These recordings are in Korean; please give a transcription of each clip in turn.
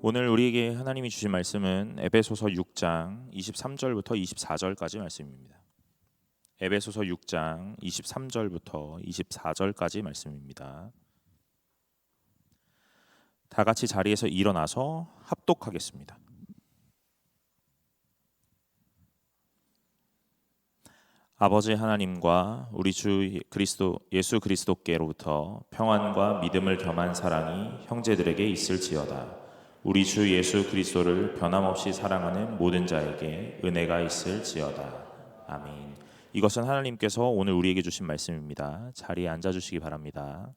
오늘 우리에게 하나님이 주신 말씀은 에베소서 6장 23절부터 24절까지 말씀입니다. 에베소서 6장 23절부터 24절까지 말씀입니다. 다 같이 자리에서 일어나서 합독하겠습니다. 아버지 하나님과 우리 주 예수 그리스도께로부터 평안과 믿음을 겸한 사랑이 형제들에게 있을지어다. 우리 주 예수 그리스도를 변함없이 사랑하는 모든 자에게 은혜가 있을지어다. 아멘. 이것은 하나님께서 오늘 우리에게 주신 말씀입니다. 자리에 앉아주시기 바랍니다.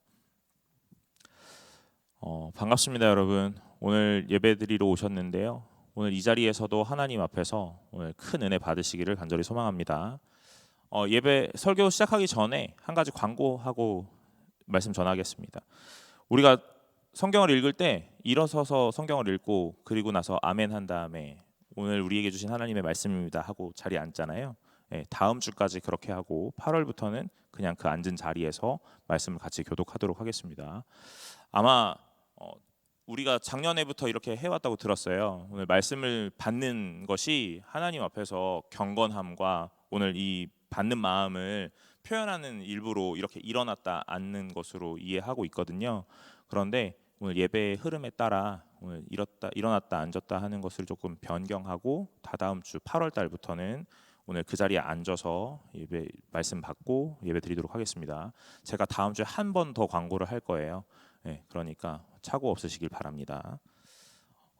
반갑습니다, 여러분. 오늘 예배드리러 오셨는데요. 오늘 이 자리에서도 하나님 앞에서 오늘 큰 은혜 받으시기를 간절히 소망합니다. 예배 설교 시작하기 전에 한 가지 광고하고 말씀 전하겠습니다. 우리가 성경을 읽을 때 일어서서 성경을 읽고 그리고 나서 아멘 한 다음에 오늘 우리에게 주신 하나님의 말씀입니다 하고 자리에 앉잖아요. 다음 주까지 그렇게 하고 8월부터는 그냥 그 앉은 자리에서 말씀을 같이 교독하도록 하겠습니다. 아마 우리가 작년에부터 이렇게 해왔다고 들었어요. 오늘 말씀을 받는 것이 하나님 앞에서 경건함과 오늘 이 받는 마음을 표현하는 일부로 이렇게 일어났다 앉는 것으로 이해하고 있거든요. 그런데 오늘 예배의 흐름에 따라 오늘 일어났다 앉았다 하는 것을 조금 변경하고 다다음 주 8월 달부터는 오늘 그 자리에 앉아서 예배 말씀 받고 예배 드리도록 하겠습니다. 제가 다음 주에 한 번 더 광고를 할 거예요. 그러니까 착오 없으시길 바랍니다.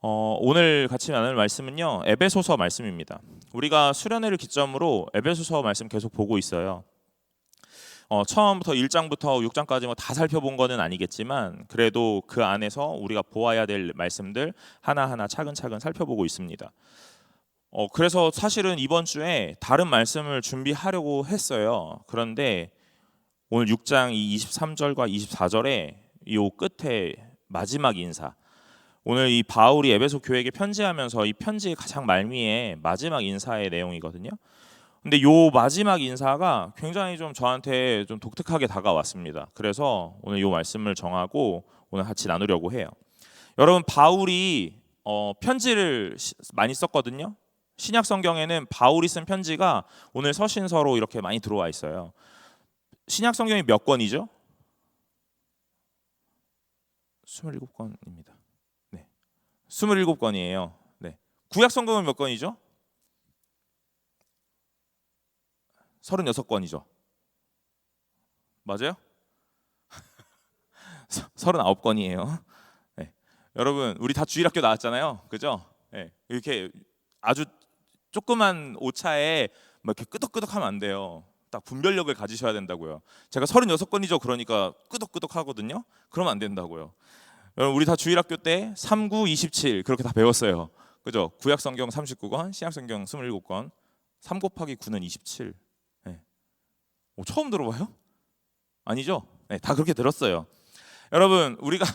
오늘 같이 나눌 말씀은요, 에베소서 말씀입니다. 우리가 수련회를 기점으로 에베소서 말씀 계속 보고 있어요. 처음부터 1장부터 6장까지 다 살펴본 거는 아니겠지만 그래도 그 안에서 우리가 보아야 될 말씀들 하나하나 차근차근 살펴보고 있습니다. 그래서 사실은 이번 주에 다른 말씀을 준비하려고 했어요. 그런데 오늘 6장 23절과 24절에 이 끝에 마지막 인사, 오늘 이 바울이 에베소 교회에게 편지하면서 이 편지의 가장 말미에 마지막 인사의 내용이거든요. 근데 요 마지막 인사가 굉장히 좀 저한테 좀 독특하게 다가왔습니다. 그래서 오늘 요 말씀을 정하고 오늘 같이 나누려고 해요. 여러분, 바울이 편지를 많이 썼거든요. 신약 성경에는 바울이 쓴 편지가 오늘 서신서로 이렇게 많이 들어와 있어요. 신약 성경이 몇 권이죠? 27권입니다. 네. 27권이에요. 네. 구약 성경은 몇 권이죠? 36권이죠. 맞아요? 39권이에요. 네. 여러분, 우리 다 주일학교 나왔잖아요. 그죠? 네. 이렇게 아주 조그만 오차에 막 이렇게 끄덕끄덕하면 안 돼요. 딱 분별력을 가지셔야 된다고요. 제가 36권이죠. 그러니까 끄덕끄덕 하거든요. 그러면 안 된다고요. 여러분, 우리 다 주일학교 때 3, 9, 27 그렇게 다 배웠어요. 그죠? 구약 성경 39권, 신약 성경 27권. 3 곱하기 9는 27. 네. 처음 들어봐요? 아니죠? 네, 다 그렇게 들었어요. 여러분, 우리가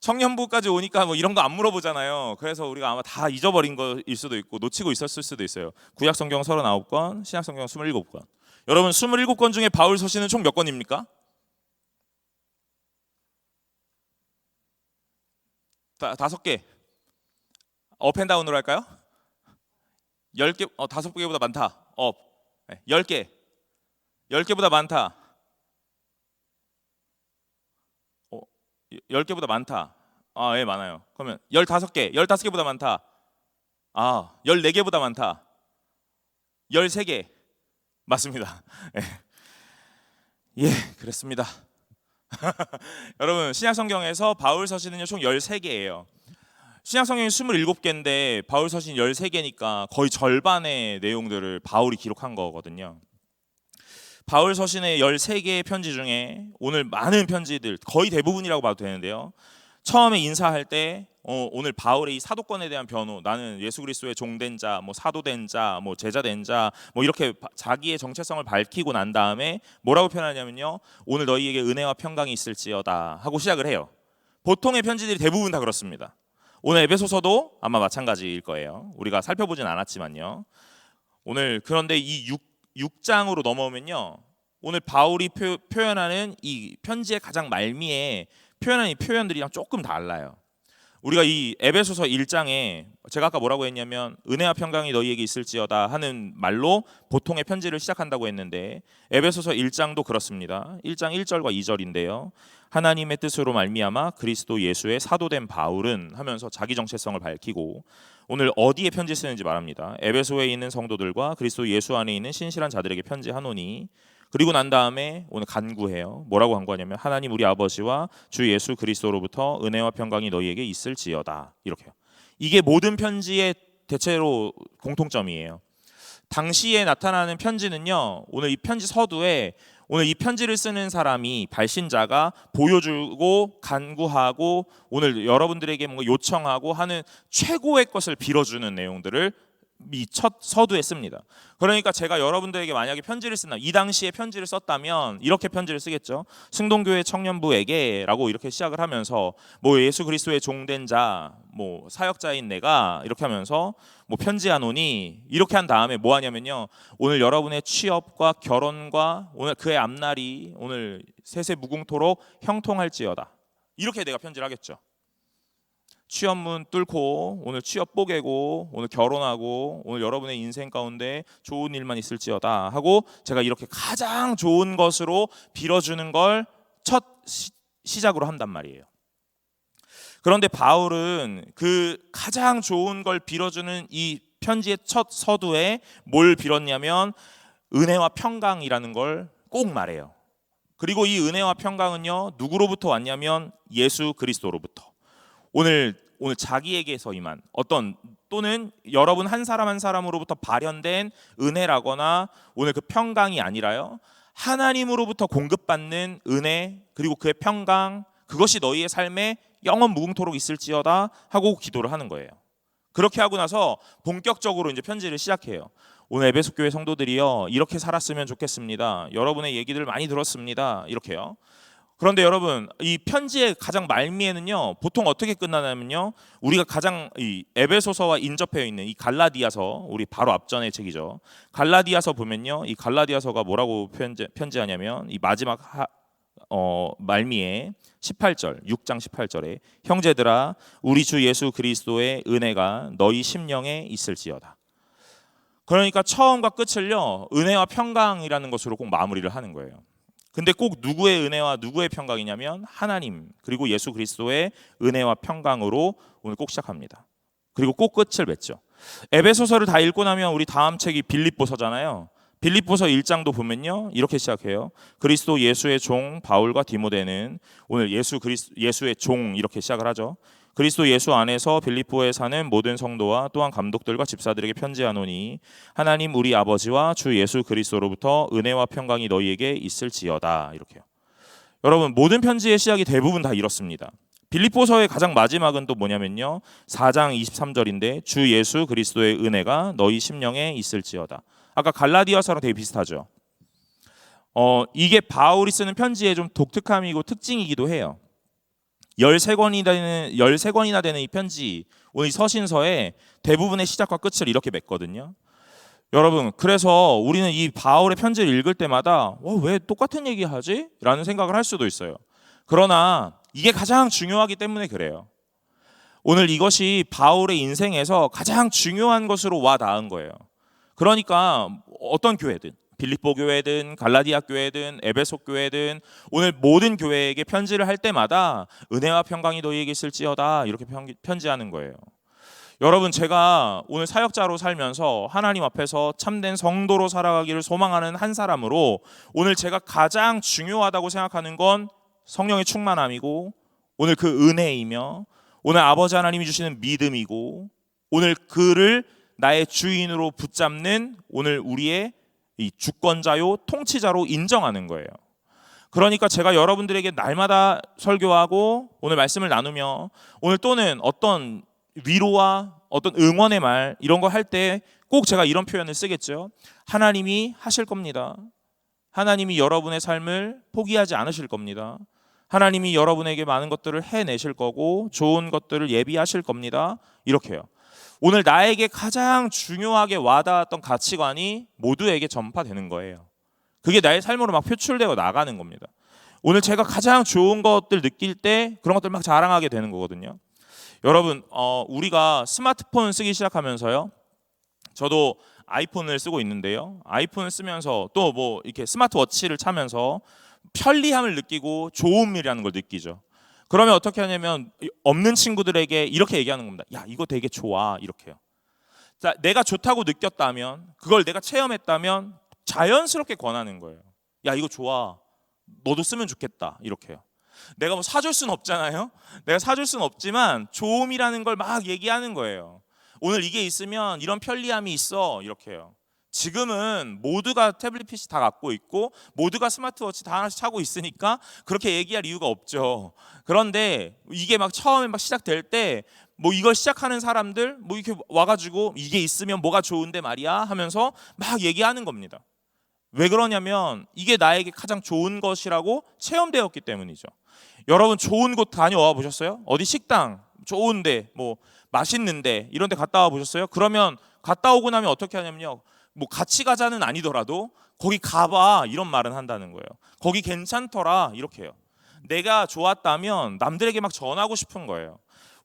청년부까지 오니까 뭐 이런 거 안 물어보잖아요. 그래서 우리가 아마 다 잊어버린 거일 수도 있고 놓치고 있었을 수도 있어요. 구약 성경 39권, 신약 성경 27권. 여러분, 27권 중에 바울 서신은 총 몇 권입니까? 5개. 업앤다운으로 할까요? 10개, 5개보다 많다. 업. 네, 10개. 10개보다 많다. 10개보다 많다. 예, 많아요. 그러면 15개. 15개보다 많다. 14개보다 많다. 13개. 맞습니다. 예, 그렇습니다. 여러분, 신약 성경에서 바울 서신은요, 총 13개예요. 신약 성경이 27개인데 바울 서신 13개니까 거의 절반의 내용들을 바울이 기록한 거거든요. 바울 서신의 13개의 편지 중에 오늘 많은 편지들, 거의 대부분이라고 봐도 되는데요. 처음에 인사할 때 오늘 바울의 이 사도권에 대한 변호, 나는 예수 그리스도의 종된 자, 뭐 사도된 자, 뭐 제자된 자, 뭐 이렇게 자기의 정체성을 밝히고 난 다음에 뭐라고 표현하냐면요, 오늘 너희에게 은혜와 평강이 있을지어다 하고 시작을 해요. 보통의 편지들이 대부분 다 그렇습니다. 오늘 에베소서도 아마 마찬가지일 거예요. 우리가 살펴보진 않았지만요. 오늘 그런데 이 6장으로 넘어오면요, 오늘 바울이 표현하는 이 편지의 가장 말미에 표현하는 이 표현들이랑 조금 달라요. 우리가 이 에베소서 1장에 제가 아까 뭐라고 했냐면 은혜와 평강이 너희에게 있을지어다 하는 말로 보통의 편지를 시작한다고 했는데 에베소서 1장도 그렇습니다. 1장 1절과 2절인데요. 하나님의 뜻으로 말미암아 그리스도 예수의 사도된 바울은 하면서 자기 정체성을 밝히고 오늘 어디에 편지 쓰는지 말합니다. 에베소에 있는 성도들과 그리스도 예수 안에 있는 신실한 자들에게 편지하노니, 그리고 난 다음에 오늘 간구해요. 뭐라고 간구하냐면 하나님 우리 아버지와 주 예수 그리스도로부터 은혜와 평강이 너희에게 있을지어다. 이렇게요. 이게 모든 편지의 대체로 공통점이에요. 당시에 나타나는 편지는요, 오늘 이 편지 서두에 오늘 이 편지를 쓰는 사람이 발신자가 보여주고 간구하고 오늘 여러분들에게 뭔가 요청하고 하는 최고의 것을 빌어주는 내용들을 이 첫 서두에 씁니다. 그러니까 제가 여러분들에게 만약에 편지를 쓴다, 이 당시에 편지를 썼다면 이렇게 편지를 쓰겠죠. 승동교회 청년부에게라고 이렇게 시작을 하면서 뭐 예수 그리스도의 종된 자, 뭐 사역자인 내가 이렇게 하면서 뭐 편지하노니 이렇게 한 다음에 뭐 하냐면요, 오늘 여러분의 취업과 결혼과 오늘 그의 앞날이 오늘 세세무궁토록 형통할지어다, 이렇게 내가 편지를 하겠죠. 취업문 뚫고 오늘 취업 뽀개고 오늘 결혼하고 오늘 여러분의 인생 가운데 좋은 일만 있을지어다 하고 제가 이렇게 가장 좋은 것으로 빌어주는 걸 첫 시작으로 한단 말이에요. 그런데 바울은 그 가장 좋은 걸 빌어주는 이 편지의 첫 서두에 뭘 빌었냐면 은혜와 평강이라는 걸 꼭 말해요. 그리고 이 은혜와 평강은요, 누구로부터 왔냐면 예수 그리스도로부터. 오늘 자기에게서 임한 어떤 또는 여러분 한 사람 한 사람으로부터 발현된 은혜라거나 오늘 그 평강이 아니라요, 하나님으로부터 공급받는 은혜 그리고 그의 평강, 그것이 너희의 삶에 영원 무궁토록 있을지어다 하고 기도를 하는 거예요. 그렇게 하고 나서 본격적으로 이제 편지를 시작해요. 오늘 에베소 교회 성도들이요, 이렇게 살았으면 좋겠습니다. 여러분의 얘기들 많이 들었습니다. 이렇게요. 그런데 여러분, 이 편지의 가장 말미에는요, 보통 어떻게 끝나냐면요, 우리가 가장 이 에베소서와 인접해 있는 이 갈라디아서, 우리 바로 앞전의 책이죠. 갈라디아서 보면요, 이 갈라디아서가 뭐라고 편지하냐면 이 마지막 말미에 18절, 6장 18절에 형제들아 우리 주 예수 그리스도의 은혜가 너희 심령에 있을지어다. 그러니까 처음과 끝을요, 은혜와 평강이라는 것으로 꼭 마무리를 하는 거예요. 근데 꼭 누구의 은혜와 누구의 평강이냐면 하나님 그리고 예수 그리스도의 은혜와 평강으로 오늘 꼭 시작합니다. 그리고 꼭 끝을 맺죠. 에베소서를 다 읽고 나면 우리 다음 책이 빌립보서잖아요. 빌립보서 1장도 보면요, 이렇게 시작해요. 그리스도 예수의 종 바울과 디모데는, 오늘 예수의 종 이렇게 시작을 하죠. 그리스도 예수 안에서 빌립보에 사는 모든 성도와 또한 감독들과 집사들에게 편지하노니 하나님 우리 아버지와 주 예수 그리스도로부터 은혜와 평강이 너희에게 있을지어다. 이렇게요. 여러분, 모든 편지의 시작이 대부분 다 이렇습니다. 빌립보서의 가장 마지막은 또 뭐냐면요, 4장 23절인데 주 예수 그리스도의 은혜가 너희 심령에 있을지어다. 아까 갈라디아서랑 되게 비슷하죠. 이게 바울이 쓰는 편지의 좀 독특함이고 특징이기도 해요. 13권이나 되는 이 편지, 오늘 이 서신서에 대부분의 시작과 끝을 이렇게 맺거든요. 여러분, 그래서 우리는 이 바울의 편지를 읽을 때마다 왜 똑같은 얘기 하지? 라는 생각을 할 수도 있어요. 그러나 이게 가장 중요하기 때문에 그래요. 오늘 이것이 바울의 인생에서 가장 중요한 것으로 와 닿은 거예요. 그러니까 어떤 교회든, 빌립보 교회든 갈라디아 교회든 에베소 교회든 오늘 모든 교회에게 편지를 할 때마다 은혜와 평강이 너희에게 있을지어다 이렇게 편지하는 거예요. 여러분, 제가 오늘 사역자로 살면서 하나님 앞에서 참된 성도로 살아가기를 소망하는 한 사람으로 오늘 제가 가장 중요하다고 생각하는 건 성령의 충만함이고 오늘 그 은혜이며 오늘 아버지 하나님이 주시는 믿음이고 오늘 그를 나의 주인으로 붙잡는 오늘 우리의 이 주권자요 통치자로 인정하는 거예요. 그러니까 제가 여러분들에게 날마다 설교하고 오늘 말씀을 나누며 오늘 또는 어떤 위로와 어떤 응원의 말 이런 거 할 때 꼭 제가 이런 표현을 쓰겠죠. 하나님이 하실 겁니다. 하나님이 여러분의 삶을 포기하지 않으실 겁니다. 하나님이 여러분에게 많은 것들을 해내실 거고 좋은 것들을 예비하실 겁니다. 이렇게요. 오늘 나에게 가장 중요하게 와닿았던 가치관이 모두에게 전파되는 거예요. 그게 나의 삶으로 막 표출되어 나가는 겁니다. 오늘 제가 가장 좋은 것들 느낄 때 그런 것들 막 자랑하게 되는 거거든요. 여러분, 우리가 스마트폰 쓰기 시작하면서요. 저도 아이폰을 쓰고 있는데요. 아이폰을 쓰면서 또 뭐 이렇게 스마트워치를 차면서 편리함을 느끼고 좋음이라는 걸 느끼죠. 그러면 어떻게 하냐면 없는 친구들에게 이렇게 얘기하는 겁니다. 야, 이거 되게 좋아. 이렇게요. 자, 내가 좋다고 느꼈다면, 그걸 내가 체험했다면 자연스럽게 권하는 거예요. 야, 이거 좋아. 너도 쓰면 좋겠다. 이렇게요. 내가 뭐 사줄 수는 없잖아요. 내가 사줄 수는 없지만 좋음이라는 걸 막 얘기하는 거예요. 오늘 이게 있으면 이런 편리함이 있어. 이렇게요. 지금은 모두가 태블릿 PC 다 갖고 있고 모두가 스마트워치 다 하나씩 차고 있으니까 그렇게 얘기할 이유가 없죠. 그런데 이게 막 처음에 막 시작될 때 뭐 이걸 시작하는 사람들 뭐 이렇게 와가지고 이게 있으면 뭐가 좋은데 말이야 하면서 막 얘기하는 겁니다. 왜 그러냐면 이게 나에게 가장 좋은 것이라고 체험되었기 때문이죠. 여러분 좋은 곳 다녀와 보셨어요? 어디 식당 좋은데 뭐 맛있는데 이런 데 갔다 와 보셨어요? 그러면 갔다 오고 나면 어떻게 하냐면요. 뭐 같이 가자는 아니더라도 거기 가봐 이런 말은 한다는 거예요. 거기 괜찮더라 이렇게요. 내가 좋았다면 남들에게 막 전하고 싶은 거예요.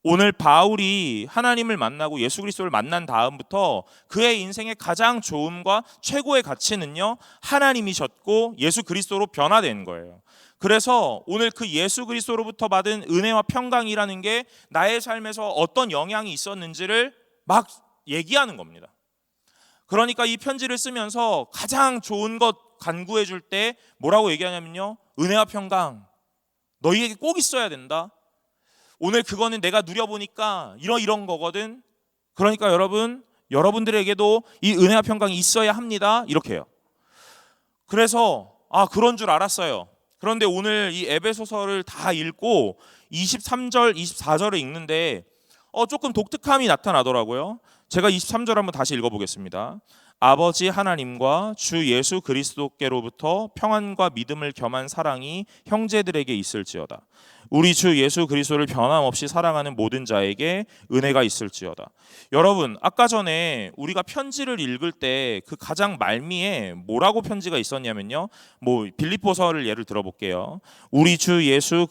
오늘 바울이 하나님을 만나고 예수 그리스도를 만난 다음부터 그의 인생의 가장 좋음과 최고의 가치는요 하나님이셨고 예수 그리스도로 변화된 거예요. 그래서 오늘 그 예수 그리스도로부터 받은 은혜와 평강이라는 게 나의 삶에서 어떤 영향이 있었는지를 막 얘기하는 겁니다. 그러니까 이 편지를 쓰면서 가장 좋은 것 간구해 줄 때 뭐라고 얘기하냐면요 은혜와 평강 너희에게 꼭 있어야 된다. 오늘 그거는 내가 누려보니까 이런 거거든. 그러니까 여러분들에게도 이 은혜와 평강이 있어야 합니다. 이렇게 해요. 그래서 그런 줄 알았어요. 그런데 오늘 이 에베소서를 다 읽고 23절, 24절을 읽는데 조금 독특함이 나타나더라고요. 제가 23절 한번 다시 읽어보겠습니다. 아버지 하나님과 주 예수 그리스도께로부터 평안과 믿음을 겸한 사랑이 형제들에게 있을지어다. 우리 주 예수 그리스도를 변함없이 사랑하는 모든 자에게 은혜가 있을지어다. 여러분, 아까 전에 우리가 편지를 읽을 때 그 가장 말미에 뭐라고 편지가 있었냐면요. 뭐 빌립보서를 예를 들어볼게요. 우리 주 예수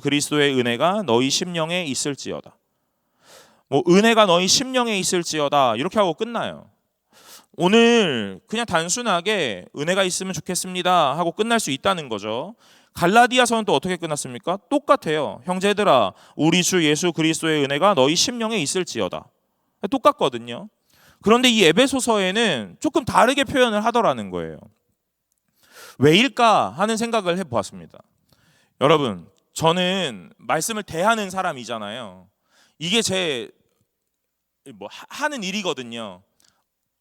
그리스도의 은혜가 너희 심령에 있을지어다. 뭐 은혜가 너희 심령에 있을지어다 이렇게 하고 끝나요. 오늘 그냥 단순하게 은혜가 있으면 좋겠습니다 하고 끝날 수 있다는 거죠. 갈라디아서는 또 어떻게 끝났습니까? 똑같아요. 형제들아 우리 주 예수 그리스도의 은혜가 너희 심령에 있을지어다. 똑같거든요. 그런데 이 에베소서에는 조금 다르게 표현을 하더라는 거예요. 왜일까 하는 생각을 해보았습니다. 여러분 저는 말씀을 대하는 사람이잖아요. 이게 제 하는 일이거든요.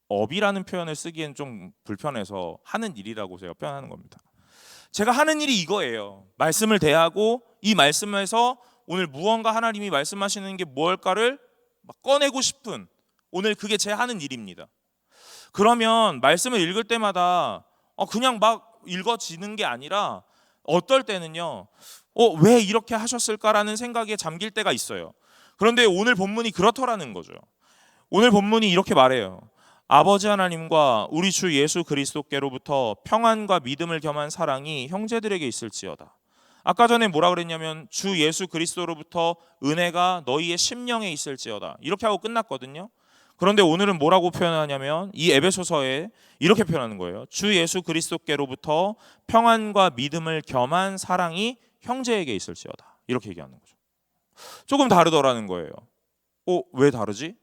업이라는 표현을 쓰기엔 좀 불편해서 하는 일이라고 제가 표현하는 겁니다. 제가 하는 일이 이거예요. 말씀을 대하고 이 말씀에서 오늘 무언가 하나님이 말씀하시는 게 무엇일까를 막 꺼내고 싶은 오늘 그게 제 하는 일입니다. 그러면 말씀을 읽을 때마다 그냥 막 읽어지는 게 아니라 어떨 때는요. 왜 이렇게 하셨을까라는 생각에 잠길 때가 있어요. 그런데 오늘 본문이 그렇더라는 거죠. 오늘 본문이 이렇게 말해요. 아버지 하나님과 우리 주 예수 그리스도께로부터 평안과 믿음을 겸한 사랑이 형제들에게 있을지어다. 아까 전에 뭐라 그랬냐면 주 예수 그리스도로부터 은혜가 너희의 심령에 있을지어다. 이렇게 하고 끝났거든요. 그런데 오늘은 뭐라고 표현하냐면 이 에베소서에 이렇게 표현하는 거예요. 주 예수 그리스도께로부터 평안과 믿음을 겸한 사랑이 형제에게 있을지어다. 이렇게 얘기하는 거죠. 조금 다르더라는 거예요. 왜 다르지?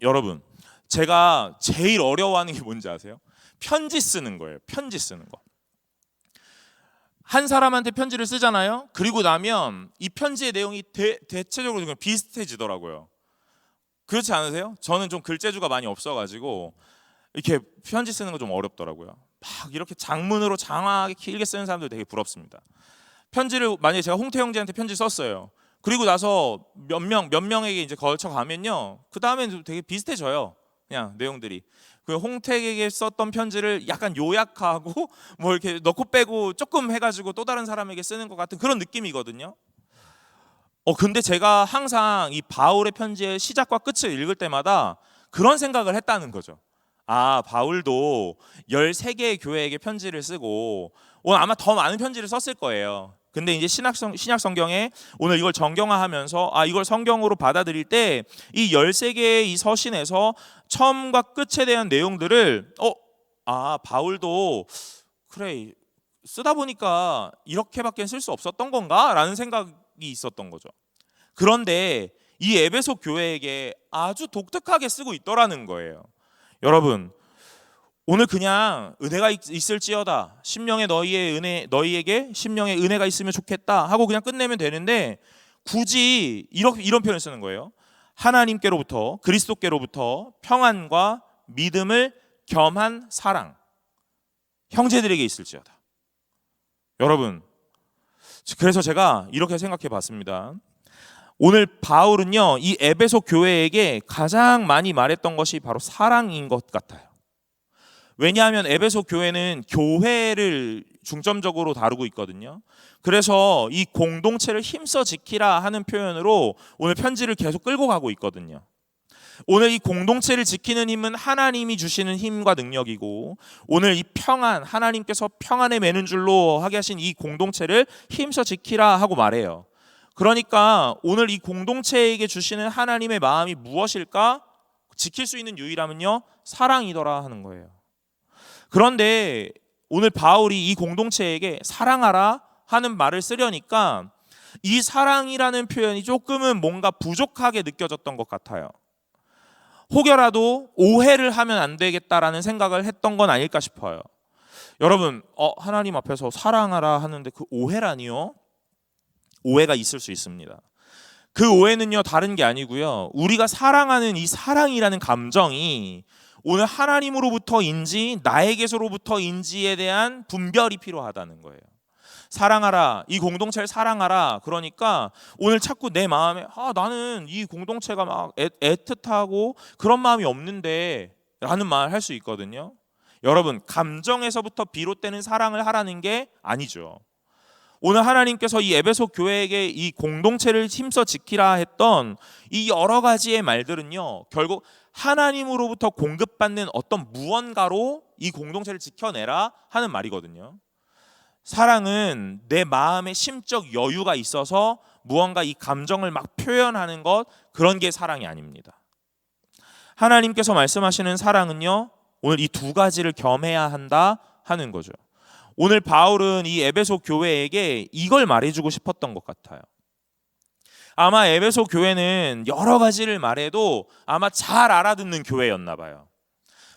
여러분 제가 제일 어려워하는 게 뭔지 아세요? 편지 쓰는 거예요. 편지 쓰는 거. 한 사람한테 편지를 쓰잖아요. 그리고 나면 이 편지의 내용이 대체적으로 좀 비슷해지더라고요. 그렇지 않으세요? 저는 좀 글재주가 많이 없어가지고 이렇게 편지 쓰는 거 좀 어렵더라고요. 막 이렇게 장문으로 장황하게 길게 쓰는 사람들 되게 부럽습니다. 편지를 만약에 제가 홍태 형제한테 편지 썼어요. 그리고 나서 몇 명에게 이제 걸쳐 가면요. 그 다음에는 되게 비슷해져요. 그냥 내용들이. 그 홍택에게 썼던 편지를 약간 요약하고 뭐 이렇게 넣고 빼고 조금 해가지고 또 다른 사람에게 쓰는 것 같은 그런 느낌이거든요. 근데 제가 항상 이 바울의 편지의 시작과 끝을 읽을 때마다 그런 생각을 했다는 거죠. 바울도 13개의 교회에게 편지를 쓰고 오늘 아마 더 많은 편지를 썼을 거예요. 근데 이제 신약 성경에 오늘 이걸 정경화하면서 이걸 성경으로 받아들일 때 이 13개의 이 서신에서 처음과 끝에 대한 내용들을 바울도 그래 쓰다 보니까 이렇게밖에 쓸 수 없었던 건가? 라는 생각이 있었던 거죠. 그런데 이 에베소 교회에게 아주 독특하게 쓰고 있더라는 거예요. 여러분, 오늘 그냥 은혜가 있을지어다, 심령의 너희에게 심령의 은혜가 있으면 좋겠다 하고 그냥 끝내면 되는데, 굳이 이런 표현을 쓰는 거예요. 하나님께로부터, 그리스도께로부터 평안과 믿음을 겸한 사랑, 형제들에게 있을지어다. 여러분, 그래서 제가 이렇게 생각해 봤습니다. 오늘 바울은요, 이 에베소 교회에게 가장 많이 말했던 것이 바로 사랑인 것 같아요. 왜냐하면 에베소 교회는 교회를 중점적으로 다루고 있거든요. 그래서 이 공동체를 힘써 지키라 하는 표현으로 오늘 편지를 계속 끌고 가고 있거든요. 오늘 이 공동체를 지키는 힘은 하나님이 주시는 힘과 능력이고, 오늘 이 평안, 하나님께서 평안에 매는 줄로 하게 하신 이 공동체를 힘써 지키라 하고 말해요. 그러니까 오늘 이 공동체에게 주시는 하나님의 마음이 무엇일까? 지킬 수 있는 유일함은요, 사랑이더라 하는 거예요. 그런데 오늘 바울이 이 공동체에게 사랑하라 하는 말을 쓰려니까 이 사랑이라는 표현이 조금은 뭔가 부족하게 느껴졌던 것 같아요. 혹여라도 오해를 하면 안 되겠다라는 생각을 했던 건 아닐까 싶어요. 여러분, 하나님 앞에서 사랑하라 하는데 그 오해라니요? 오해가 있을 수 있습니다. 그 오해는요, 다른 게 아니고요, 우리가 사랑하는 이 사랑이라는 감정이 오늘 하나님으로부터인지 나에게서로부터인지에 대한 분별이 필요하다는 거예요. 사랑하라, 이 공동체를 사랑하라. 그러니까 오늘 자꾸 내 마음에 나는 이 공동체가 막 애틋하고 그런 마음이 없는데 라는 말 할 수 있거든요. 여러분, 감정에서부터 비롯되는 사랑을 하라는 게 아니죠. 오늘 하나님께서 이 에베소 교회에게 이 공동체를 힘써 지키라 했던 이 여러 가지의 말들은요, 결국 하나님으로부터 공급받는 어떤 무언가로 이 공동체를 지켜내라 하는 말이거든요. 사랑은 내 마음에 심적 여유가 있어서 무언가 이 감정을 막 표현하는 것, 그런 게 사랑이 아닙니다. 하나님께서 말씀하시는 사랑은요, 오늘 이 두 가지를 겸해야 한다 하는 거죠. 오늘 바울은 이 에베소 교회에게 이걸 말해주고 싶었던 것 같아요. 아마 에베소 교회는 여러 가지를 말해도 아마 잘 알아듣는 교회였나 봐요.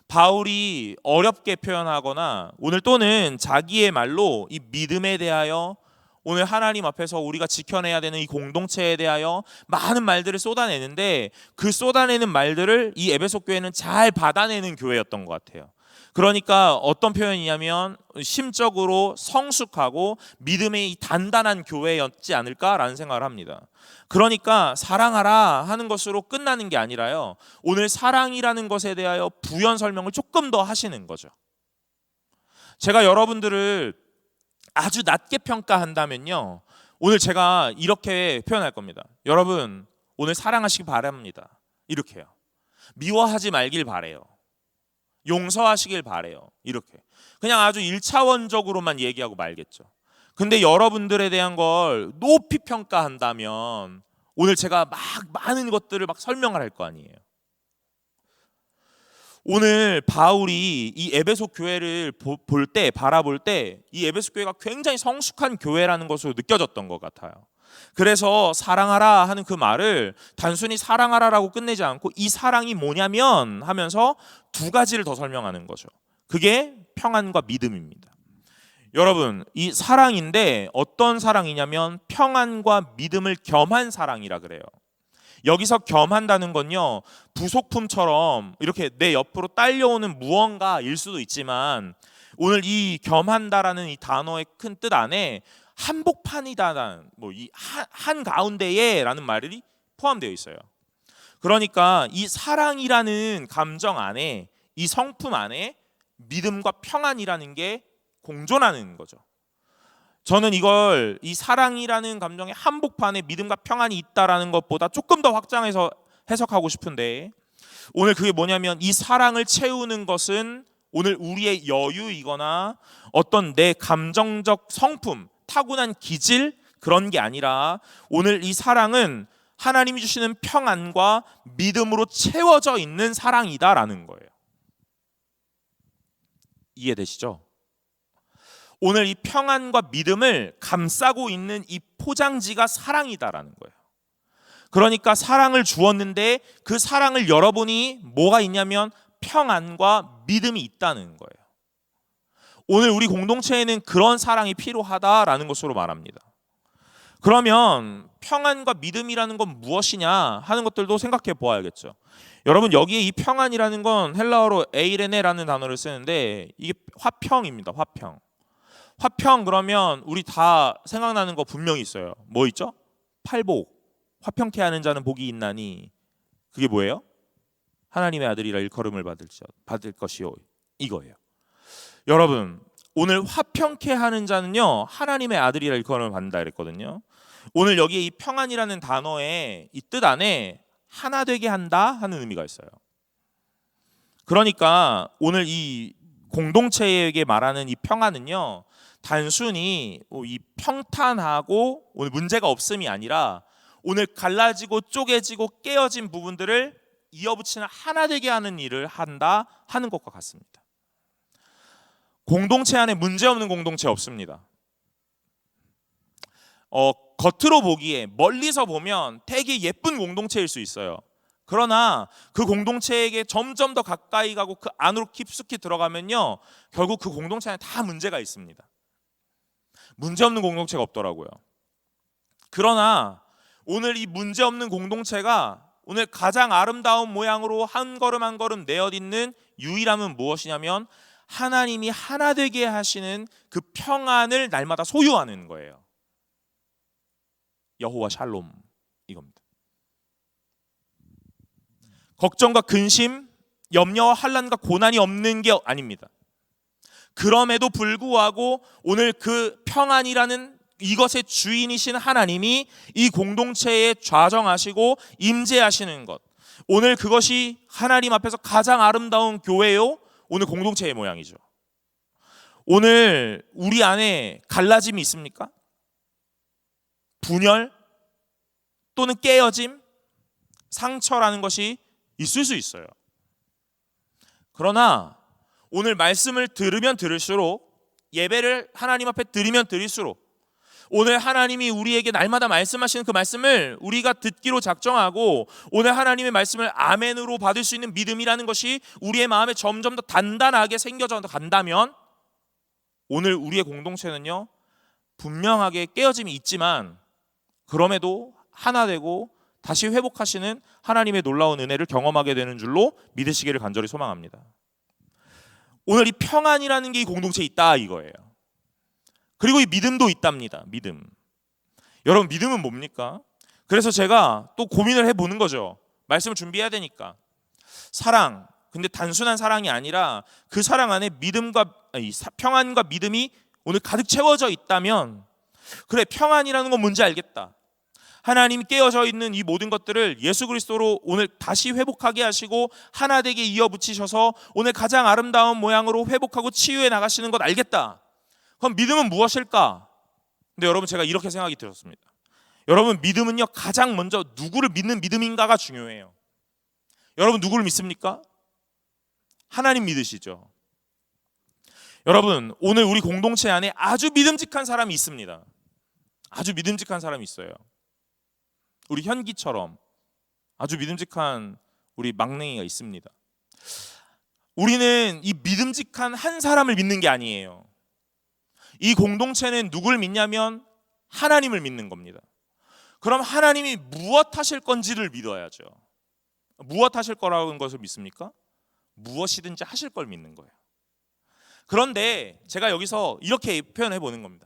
바울이 어렵게 표현하거나 오늘 또는 자기의 말로 이 믿음에 대하여, 오늘 하나님 앞에서 우리가 지켜내야 되는 이 공동체에 대하여 많은 말들을 쏟아내는데, 그 쏟아내는 말들을 이 에베소 교회는 잘 받아내는 교회였던 것 같아요. 그러니까 어떤 표현이냐면 심적으로 성숙하고 믿음의 이 단단한 교회였지 않을까라는 생각을 합니다. 그러니까 사랑하라 하는 것으로 끝나는 게 아니라요, 오늘 사랑이라는 것에 대하여 부연 설명을 조금 더 하시는 거죠. 제가 여러분들을 아주 낮게 평가한다면요, 오늘 제가 이렇게 표현할 겁니다. 여러분, 오늘 사랑하시기 바랍니다. 이렇게요. 미워하지 말길 바래요. 용서하시길 바래요. 이렇게 그냥 아주 1차원적으로만 얘기하고 말겠죠. 근데 여러분들에 대한 걸 높이 평가한다면 오늘 제가 막 많은 것들을 막 설명을 할 거 아니에요. 오늘 바울이 이 에베소 교회를 바라볼 때 이 에베소 교회가 굉장히 성숙한 교회라는 것으로 느껴졌던 것 같아요. 그래서 사랑하라 하는 그 말을 단순히 사랑하라라고 끝내지 않고 이 사랑이 뭐냐면 하면서 두 가지를 더 설명하는 거죠. 그게 평안과 믿음입니다. 여러분, 이 사랑인데 어떤 사랑이냐면 평안과 믿음을 겸한 사랑이라 그래요. 여기서 겸한다는 건요, 부속품처럼 이렇게 내 옆으로 딸려오는 무언가일 수도 있지만, 오늘 이 겸한다라는 이 단어의 큰 뜻 안에 한복판이다라는 이 한 가운데에라는 말이 포함되어 있어요. 그러니까 이 사랑이라는 감정 안에, 이 성품 안에 믿음과 평안이라는 게 공존하는 거죠. 저는 이걸 이 사랑이라는 감정의 한복판에 믿음과 평안이 있다라는 것보다 조금 더 확장해서 해석하고 싶은데, 오늘 그게 뭐냐면 이 사랑을 채우는 것은 오늘 우리의 여유이거나 어떤 내 감정적 성품, 타고난 기질 그런 게 아니라 오늘 이 사랑은 하나님이 주시는 평안과 믿음으로 채워져 있는 사랑이다라는 거예요. 이해되시죠? 오늘 이 평안과 믿음을 감싸고 있는 이 포장지가 사랑이다라는 거예요. 그러니까 사랑을 주었는데 그 사랑을 열어보니 뭐가 있냐면 평안과 믿음이 있다는 거예요. 오늘 우리 공동체에는 그런 사랑이 필요하다라는 것으로 말합니다. 그러면 평안과 믿음이라는 건 무엇이냐 하는 것들도 생각해 보아야겠죠. 여러분, 여기에 이 평안이라는 건 헬라어로 에이레네라는 단어를 쓰는데 이게 화평입니다. 화평. 화평 그러면 우리 다 생각나는 거 분명히 있어요. 뭐 있죠? 팔복. 화평케 하는 자는 복이 있나니. 그게 뭐예요? 하나님의 아들이라 일컬음을 받을 것이요. 이거예요. 여러분, 오늘 화평케 하는 자는요 하나님의 아들이라 일컬음을 받는다 그랬거든요. 오늘 여기에 이 평안이라는 단어의 이 뜻 안에 하나 되게 한다 하는 의미가 있어요. 그러니까 오늘 이 공동체에게 말하는 이 평안은요 단순히 이 평탄하고 오늘 문제가 없음이 아니라 오늘 갈라지고 쪼개지고 깨어진 부분들을 이어붙이는 하나 되게 하는 일을 한다 하는 것과 같습니다. 공동체 안에 문제 없는 공동체 없습니다. 겉으로 보기에 멀리서 보면 되게 예쁜 공동체일 수 있어요. 그러나 그 공동체에게 점점 더 가까이 가고 그 안으로 깊숙이 들어가면요 결국 그 공동체 안에 다 문제가 있습니다. 문제 없는 공동체가 없더라고요. 그러나 오늘 이 문제 없는 공동체가 오늘 가장 아름다운 모양으로 한 걸음 한 걸음 내어딛는 유일함은 무엇이냐면 하나님이 하나 되게 하시는 그 평안을 날마다 소유하는 거예요. 여호와 샬롬 이겁니다. 걱정과 근심, 염려와 환난과 고난이 없는 게 아닙니다. 그럼에도 불구하고 오늘 그 평안이라는 이것의 주인이신 하나님이 이 공동체에 좌정하시고 임재하시는 것, 오늘 그것이 하나님 앞에서 가장 아름다운 교회요 오늘 공동체의 모양이죠. 오늘 우리 안에 갈라짐이 있습니까? 분열 또는 깨어짐, 상처라는 것이 있을 수 있어요. 그러나 오늘 말씀을 들으면 들을수록, 예배를 하나님 앞에 드리면 드릴수록 오늘 하나님이 우리에게 날마다 말씀하시는 그 말씀을 우리가 듣기로 작정하고 오늘 하나님의 말씀을 아멘으로 받을 수 있는 믿음이라는 것이 우리의 마음에 점점 더 단단하게 생겨져 간다면 오늘 우리의 공동체는요 분명하게 깨어짐이 있지만 그럼에도 하나 되고 다시 회복하시는 하나님의 놀라운 은혜를 경험하게 되는 줄로 믿으시기를 간절히 소망합니다. 오늘 이 평안이라는 게 이 공동체에 있다 이거예요. 그리고 이 믿음도 있답니다. 믿음. 여러분, 믿음은 뭡니까? 그래서 제가 또 고민을 해보는 거죠. 말씀을 준비해야 되니까. 사랑, 근데 단순한 사랑이 아니라 그 사랑 안에 믿음과 평안과 믿음이 오늘 가득 채워져 있다면 그래, 평안이라는 건 뭔지 알겠다. 하나님이 깨어져 있는 이 모든 것들을 예수 그리스도로 오늘 다시 회복하게 하시고 하나 되게 이어붙이셔서 오늘 가장 아름다운 모양으로 회복하고 치유해 나가시는 것 알겠다. 그럼 믿음은 무엇일까? 근데 여러분, 제가 이렇게 생각이 들었습니다. 여러분, 믿음은요 가장 먼저 누구를 믿는 믿음인가가 중요해요. 여러분, 누구를 믿습니까? 하나님 믿으시죠? 여러분, 오늘 우리 공동체 안에 아주 믿음직한 사람이 있습니다. 아주 믿음직한 사람이 있어요. 우리 현기처럼 아주 믿음직한 우리 막냉이가 있습니다. 우리는 이 믿음직한 한 사람을 믿는 게 아니에요. 이 공동체는 누굴 믿냐면 하나님을 믿는 겁니다. 그럼 하나님이 무엇 하실 건지를 믿어야죠. 무엇 하실 거라는 것을 믿습니까? 무엇이든지 하실 걸 믿는 거예요. 그런데 제가 여기서 이렇게 표현해 보는 겁니다.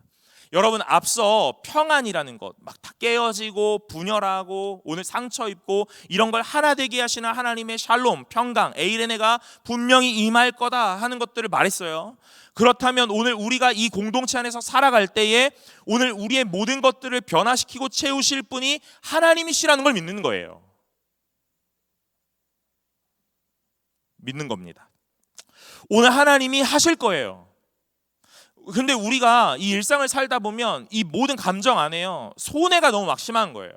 여러분, 앞서 평안이라는 것, 막 다 깨어지고 분열하고 오늘 상처 입고 이런 걸 하나 되게 하시는 하나님의 샬롬, 평강, 에이레네가 분명히 임할 거다 하는 것들을 말했어요. 그렇다면 오늘 우리가 이 공동체 안에서 살아갈 때에 오늘 우리의 모든 것들을 변화시키고 채우실 분이 하나님이시라는 걸 믿는 거예요. 믿는 겁니다. 오늘 하나님이 하실 거예요. 근데 우리가 이 일상을 살다 보면 이 모든 감정 안에요, 손해가 너무 막 심한 거예요.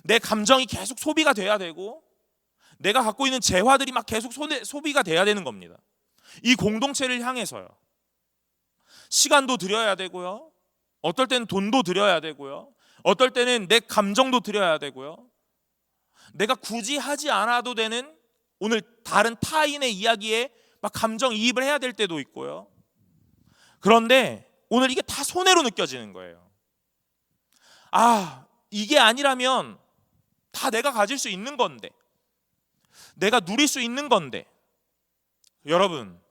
내 감정이 계속 소비가 돼야 되고, 내가 갖고 있는 재화들이 막 계속 소비가 돼야 되는 겁니다. 이 공동체를 향해서요. 시간도 들여야 되고요. 어떨 때는 돈도 들여야 되고요. 어떨 때는 내 감정도 들여야 되고요. 내가 굳이 하지 않아도 되는 오늘 다른 타인의 이야기에 막 감정이입을 해야 될 때도 있고요. 그런데 오늘 이게 다 손해로 느껴지는 거예요. 이게 아니라면 다 내가 가질 수 있는 건데, 내가 누릴 수 있는 건데. 여러분,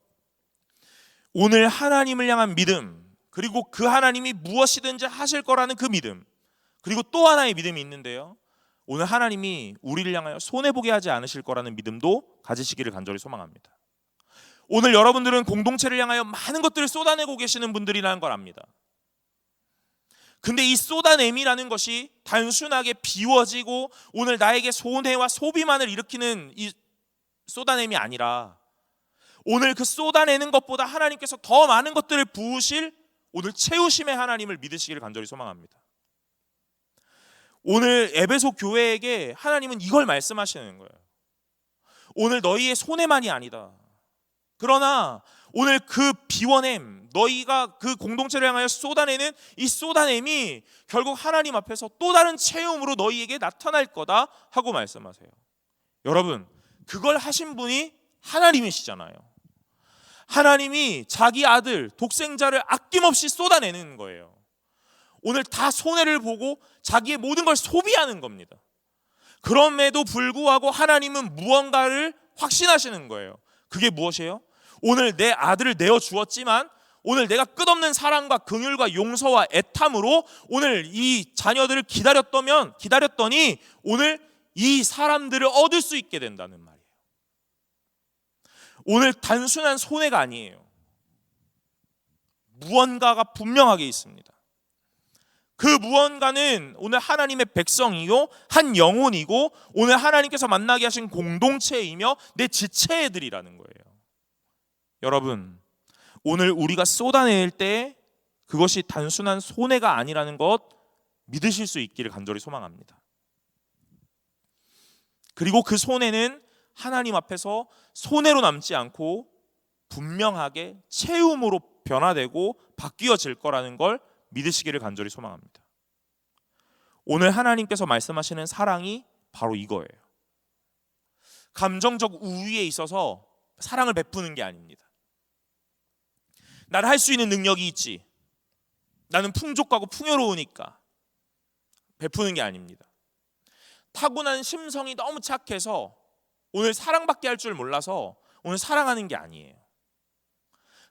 오늘 하나님을 향한 믿음, 그리고 그 하나님이 무엇이든지 하실 거라는 그 믿음, 그리고 또 하나의 믿음이 있는데요, 오늘 하나님이 우리를 향하여 손해보게 하지 않으실 거라는 믿음도 가지시기를 간절히 소망합니다. 오늘 여러분들은 공동체를 향하여 많은 것들을 쏟아내고 계시는 분들이라는 걸 압니다. 근데 이 쏟아냄이라는 것이 단순하게 비워지고 오늘 나에게 손해와 소비만을 일으키는 이 쏟아냄이 아니라, 오늘 그 쏟아내는 것보다 하나님께서 더 많은 것들을 부으실 오늘 채우심의 하나님을 믿으시기를 간절히 소망합니다. 오늘 에베소 교회에게 하나님은 이걸 말씀하시는 거예요. 오늘 너희의 손해만이 아니다. 그러나 오늘 그 비워냄, 너희가 그 공동체를 향하여 쏟아내는 이 쏟아냄이 결국 하나님 앞에서 또 다른 체험으로 너희에게 나타날 거다 하고 말씀하세요. 여러분, 그걸 하신 분이 하나님이시잖아요. 하나님이 자기 아들 독생자를 아낌없이 쏟아내는 거예요. 오늘 다 손해를 보고 자기의 모든 걸 소비하는 겁니다. 그럼에도 불구하고 하나님은 무언가를 확신하시는 거예요. 그게 무엇이에요? 오늘 내 아들을 내어 주었지만 오늘 내가 끝없는 사랑과 긍휼과 용서와 애탐으로 오늘 이 자녀들을 기다렸더니 오늘 이 사람들을 얻을 수 있게 된다는 말이에요. 오늘 단순한 손해가 아니에요. 무언가가 분명하게 있습니다. 그 무언가는 오늘 하나님의 백성이요, 한 영혼이고, 오늘 하나님께서 만나게 하신 공동체이며 내 지체애들이라는 거예요. 여러분, 오늘 우리가 쏟아낼 때 그것이 단순한 손해가 아니라는 것 믿으실 수 있기를 간절히 소망합니다. 그리고 그 손해는 하나님 앞에서 손해로 남지 않고 분명하게 채움으로 변화되고 바뀌어질 거라는 걸 믿으시기를 간절히 소망합니다. 오늘 하나님께서 말씀하시는 사랑이 바로 이거예요. 감정적 우위에 있어서 사랑을 베푸는 게 아닙니다. 나는 할 수 있는 능력이 있지, 나는 풍족하고 풍요로우니까 베푸는 게 아닙니다. 타고난 심성이 너무 착해서 오늘 사랑받게 할 줄 몰라서 오늘 사랑하는 게 아니에요.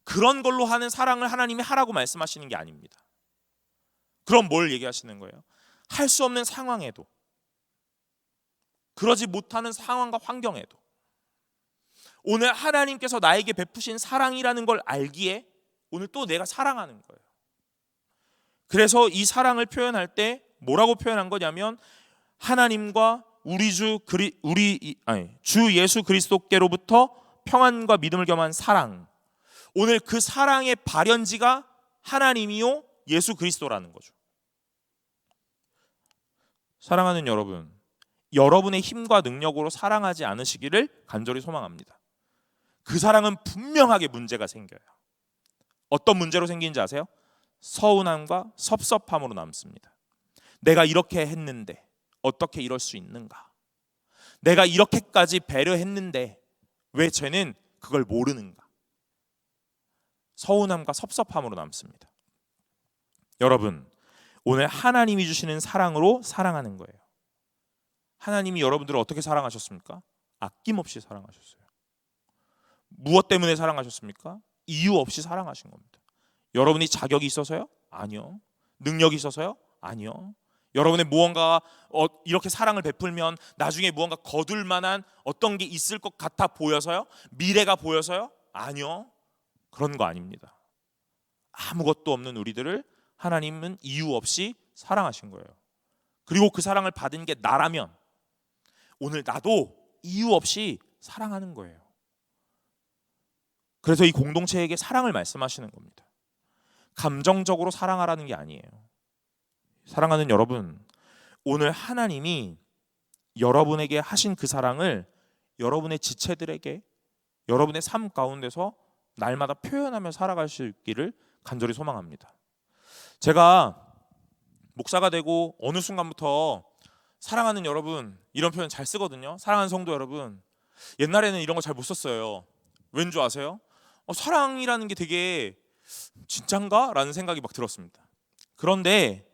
그런 걸로 하는 사랑을 하나님이 하라고 말씀하시는 게 아닙니다. 그럼 뭘 얘기하시는 거예요? 할 수 없는 상황에도, 그러지 못하는 상황과 환경에도 오늘 하나님께서 나에게 베푸신 사랑이라는 걸 알기에 오늘 또 내가 사랑하는 거예요. 그래서 이 사랑을 표현할 때 뭐라고 표현한 거냐면, 하나님과 우리 주 예수 그리스도께로부터 평안과 믿음을 겸한 사랑, 오늘 그 사랑의 발현지가 하나님이요 예수 그리스도라는 거죠. 사랑하는 여러분, 여러분의 힘과 능력으로 사랑하지 않으시기를 간절히 소망합니다. 그 사랑은 분명하게 문제가 생겨요. 어떤 문제로 생기는지 아세요? 서운함과 섭섭함으로 남습니다. 내가 이렇게 했는데 어떻게 이럴 수 있는가? 내가 이렇게까지 배려했는데 왜 쟤는 그걸 모르는가? 서운함과 섭섭함으로 남습니다. 여러분, 오늘 하나님이 주시는 사랑으로 사랑하는 거예요. 하나님이 여러분들을 어떻게 사랑하셨습니까? 아낌없이 사랑하셨어요. 무엇 때문에 사랑하셨습니까? 이유 없이 사랑하신 겁니다. 여러분이 자격이 있어서요? 아니요. 능력이 있어서요? 아니요. 여러분의 무언가 이렇게 사랑을 베풀면 나중에 무언가 거둘 만한 어떤 게 있을 것 같아 보여서요? 미래가 보여서요? 아니요. 그런 거 아닙니다. 아무것도 없는 우리들을 하나님은 이유 없이 사랑하신 거예요. 그리고 그 사랑을 받은 게 나라면 오늘 나도 이유 없이 사랑하는 거예요. 그래서 이 공동체에게 사랑을 말씀하시는 겁니다. 감정적으로 사랑하라는 게 아니에요. 사랑하는 여러분, 오늘 하나님이 여러분에게 하신 그 사랑을 여러분의 지체들에게 여러분의 삶 가운데서 날마다 표현하며 살아갈 수 있기를 간절히 소망합니다. 제가 목사가 되고 어느 순간부터 사랑하는 여러분 이런 표현 잘 쓰거든요. 사랑하는 성도 여러분, 옛날에는 이런 거 잘 못 썼어요. 왠 줄 아세요? 사랑이라는 게 되게 진짠가? 라는 생각이 막 들었습니다. 그런데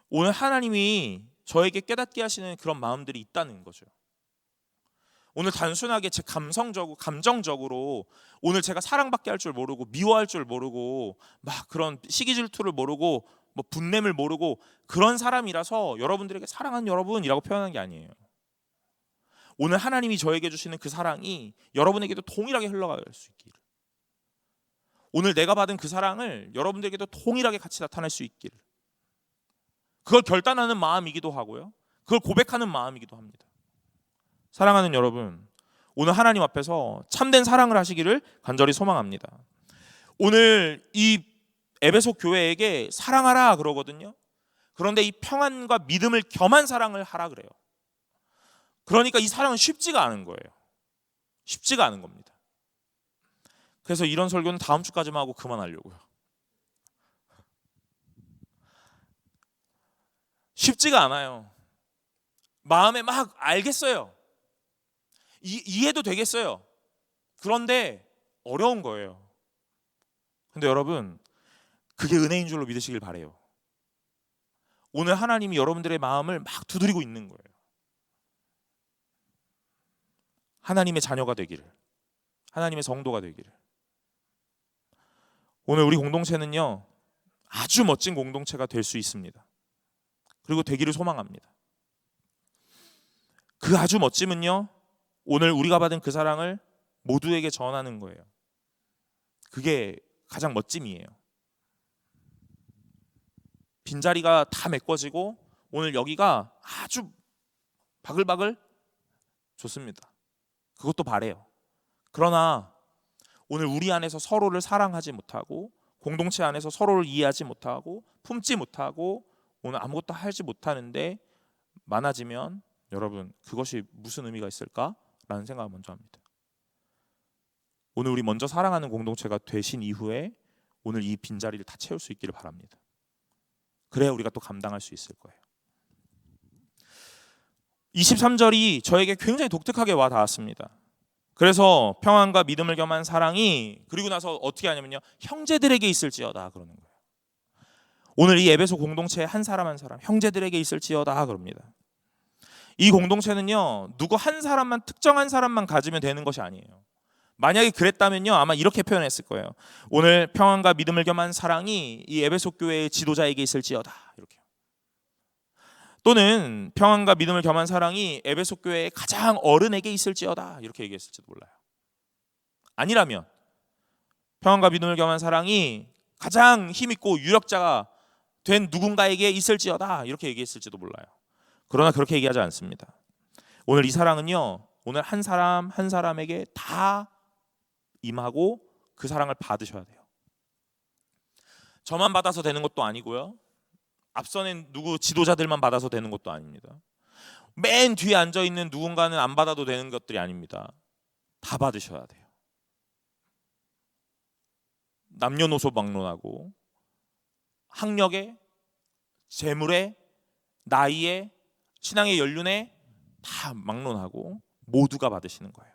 오늘 하나님이 저에게 깨닫게 하시는 그런 마음들이 있다는 거죠. 오늘 단순하게 제 감정적으로 오늘 제가 사랑받게 할 줄 모르고 미워할 줄 모르고 막 그런 시기 질투를 모르고 뭐 분냄을 모르고 그런 사람이라서 여러분들에게 사랑하는 여러분이라고 표현한 게 아니에요. 오늘 하나님이 저에게 주시는 그 사랑이 여러분에게도 동일하게 흘러갈 수 있기를, 오늘 내가 받은 그 사랑을 여러분들에게도 동일하게 같이 나타날 수 있기를, 그걸 결단하는 마음이기도 하고요, 그걸 고백하는 마음이기도 합니다. 사랑하는 여러분, 오늘 하나님 앞에서 참된 사랑을 하시기를 간절히 소망합니다. 오늘 이 에베소 교회에게 사랑하라 그러거든요. 그런데 이 평안과 믿음을 겸한 사랑을 하라 그래요. 그러니까 이 사랑은 쉽지가 않은 거예요. 쉽지가 않은 겁니다. 그래서 이런 설교는 다음 주까지만 하고 그만하려고요. 쉽지가 않아요. 마음에 막 알겠어요. 이해도 되겠어요. 그런데 어려운 거예요. 근데 여러분, 그게 은혜인 줄로 믿으시길 바래요. 오늘 하나님이 여러분들의 마음을 막 두드리고 있는 거예요. 하나님의 자녀가 되기를, 하나님의 성도가 되기를. 오늘 우리 공동체는요, 아주 멋진 공동체가 될 수 있습니다. 그리고 되기를 소망합니다. 그 아주 멋짐은요, 오늘 우리가 받은 그 사랑을 모두에게 전하는 거예요. 그게 가장 멋짐이에요. 빈자리가 다 메꿔지고 오늘 여기가 아주 바글바글 좋습니다. 그것도 바래요. 그러나 오늘 우리 안에서 서로를 사랑하지 못하고 공동체 안에서 서로를 이해하지 못하고 품지 못하고 오늘 아무것도 하지 못하는데 많아지면 여러분, 그것이 무슨 의미가 있을까라는 생각을 먼저 합니다. 오늘 우리 먼저 사랑하는 공동체가 되신 이후에 오늘 이 빈자리를 다 채울 수 있기를 바랍니다. 그래야 우리가 또 감당할 수 있을 거예요. 23절이 저에게 굉장히 독특하게 와 닿았습니다. 그래서 평안과 믿음을 겸한 사랑이, 그리고 나서 어떻게 하냐면요, 형제들에게 있을지어다 그러는 거예요. 오늘 이 에베소 공동체의 한 사람 한 사람, 형제들에게 있을지어다 그럽니다. 이 공동체는요, 누구 한 사람만, 특정한 사람만 가지면 되는 것이 아니에요. 만약에 그랬다면요, 아마 이렇게 표현했을 거예요. 오늘 평안과 믿음을 겸한 사랑이 이 에베소 교회의 지도자에게 있을지어다, 이렇게. 또는 평안과 믿음을 겸한 사랑이 에베소 교회의 가장 어른에게 있을지어다, 이렇게 얘기했을지도 몰라요. 아니라면 평안과 믿음을 겸한 사랑이 가장 힘있고 유력자가 된 누군가에게 있을지어다, 이렇게 얘기했을지도 몰라요. 그러나 그렇게 얘기하지 않습니다. 오늘 이 사랑은요, 오늘 한 사람 한 사람에게 다 임하고 그 사랑을 받으셔야 돼요. 저만 받아서 되는 것도 아니고요, 앞선에 누구 지도자들만 받아서 되는 것도 아닙니다. 맨 뒤에 앉아있는 누군가는 안 받아도 되는 것들이 아닙니다. 다 받으셔야 돼요. 남녀노소 막론하고 학력에, 재물에, 나이에, 신앙의 연륜에 다 막론하고 모두가 받으시는 거예요.